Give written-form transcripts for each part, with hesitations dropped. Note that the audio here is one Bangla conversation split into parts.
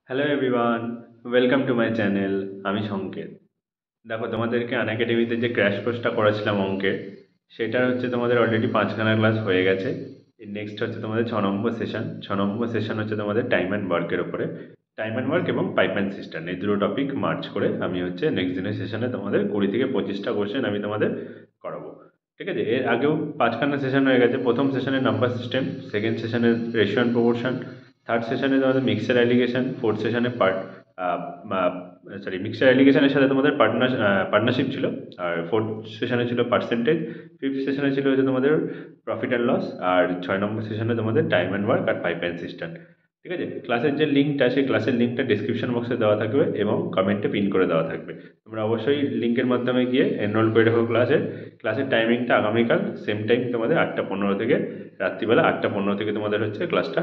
Hello everyone, welcome to my channel. আমি সংকেত। দেখো, তোমাদেরকে আনএকাডেমিতে যে ক্র্যাশ কোর্সটা করেছিলাম অঙ্কের, সেটার হচ্ছে তোমাদের অলরেডি 5খানা ক্লাস হয়ে গেছে। নেক্সট হচ্ছে তোমাদের 6 নম্বর সেশন। 6 নম্বর সেশন হচ্ছে তোমাদের টাইম অ্যান্ড ওয়ার্কের ওপরে। টাইম অ্যান্ড ওয়ার্ক এবং পাইপ অ্যান্ড সিস্টেম, এই দুটো টপিক মার্চ করে আমি হচ্ছে নেক্সট দিনের সেশনে তোমাদের 20 থেকে 25টা কোশ্চেন আমি তোমাদের করাবো। ঠিক আছে, এর আগেও 5খানা সেশন হয়ে গেছে। প্রথম সেশনে নাম্বার সিস্টেম, সেকেন্ড সেশনে রেশিও অ্যান্ড প্রপোর্শন, থার্ড সেশনে তোমাদের মিক্সচার অ্যালিগেশন, ফোর্থ সেশনে মিক্সচার অ্যালিগেশনের সাথে তোমাদের পার্টনারশিপ ছিল। আর ফোর্থ সেশনে ছিল পার্সেন্টেজ। ফিফথ সেশনে ছিল হচ্ছে তোমাদের প্রফিট অ্যান্ড লস। আর 6 নম্বর সেশনে তোমাদের টাইম অ্যান্ড ওয়ার্ক আর পাইপ অ্যান্ড সিস্টেম। ঠিক আছে, ক্লাসের যে লিঙ্কটা, সেই ক্লাসের লিঙ্কটা ডিসক্রিপশন বক্সে দেওয়া থাকবে এবং কমেন্টে পিন করে দেওয়া থাকবে। তোমরা অবশ্যই লিঙ্কের মাধ্যমে গিয়ে এনরোল করে রাখো ক্লাসে। ক্লাসের টাইমিংটা আগামীকাল সেম টাইম তোমাদের 8টা 15 থেকে, রাত্রিবেলা 8টা 15 থেকে তোমাদের হচ্ছে ক্লাসটা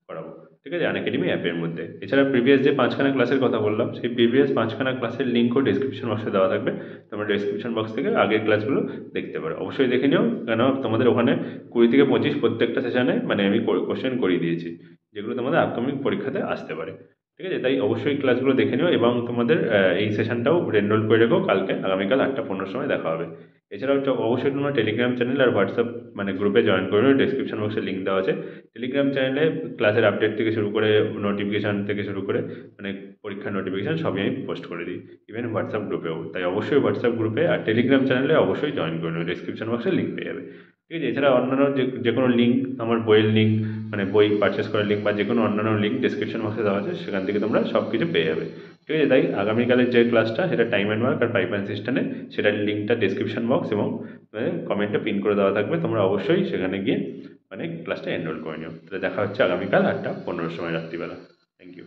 করাবো। ঠিক আছে, আনএকাডেমি অ্যাপের মধ্যে। এছাড়া প্রিভিয়াস যে 5খানা ক্লাসের কথা বললাম, সেই প্রিভিয়াস 5খানা ক্লাসের লিঙ্কও ডিসক্রিপশন বক্সে দেওয়া থাকবে। তোমরা ডিসক্রিপশন বক্স থেকে আগের ক্লাসগুলো দেখতে পারো। অবশ্যই দেখে নিও, কেন তোমাদের ওখানে 20 থেকে 25 প্রত্যেকটা সেশনে মানে আমি কোশ্চেন করিয়ে দিয়েছি, যেগুলো তোমাদের আপকামিং পরীক্ষাতে আসতে পারে। ঠিক আছে, তাই অবশ্যই ক্লাসগুলো দেখে নিও এবং তোমাদের এই সেশনটাও এনরোল করে রেখো। কালকে আগামীকাল 8টা 15 সময় দেখা হবে। এছাড়াও অবশ্যই তোমরা টেলিগ্রাম চ্যানেল আর হোয়াটসঅ্যাপ মানে গ্রুপে জয়েন করে নিও। ডিসক্রিপশন বক্সে লিঙ্ক দেওয়া আছে। টেলিগ্রাম চ্যানেলে ক্লাসের আপডেট থেকে শুরু করে নোটিফিকেশান থেকে শুরু করে মানে পরীক্ষার নোটিফিকেশান সবই আমি পোস্ট করে দিই, ইভেন হোয়াটসঅ্যাপ গ্রুপেও। তাই অবশ্যই হোয়াটসঅ্যাপ গ্রুপে আর টেলিগ্রাম চ্যানেলে অবশ্যই জয়েন করে নেবে। ডিসক্রিপশন বক্সে লিঙ্ক পেয়ে যাবে। ঠিক আছে, এছাড়া অন্যান্য যে কোনো লিঙ্ক, আমার বইয়ের লিঙ্ক মানে বই পারচেস করার লিঙ্ক বা যে কোনো অন্যান্য লিঙ্ক ডিসক্রিপশন বক্সে দেওয়া আছে, সেখান থেকে তোমরা সব কিছু পেয়ে যাবে। ঠিক আছে, তাই আগামীকালের যে ক্লাসটা, সেটা টাইম অ্যান্ড ওয়ার্ক আর পাইপ অ্যান্ড সিস্টেমে, সেটার লিঙ্কটা ডিসক্রিপশন বক্স এবং কমেন্টে পিন করে দেওয়া থাকবে। তোমরা অবশ্যই সেখানে গিয়ে মানে ক্লাসটা এনরোল করে নিও। তাহলে দেখা হচ্ছে আগামীকাল 8টা 15 সময় রাত্রিবেলা। Thank you.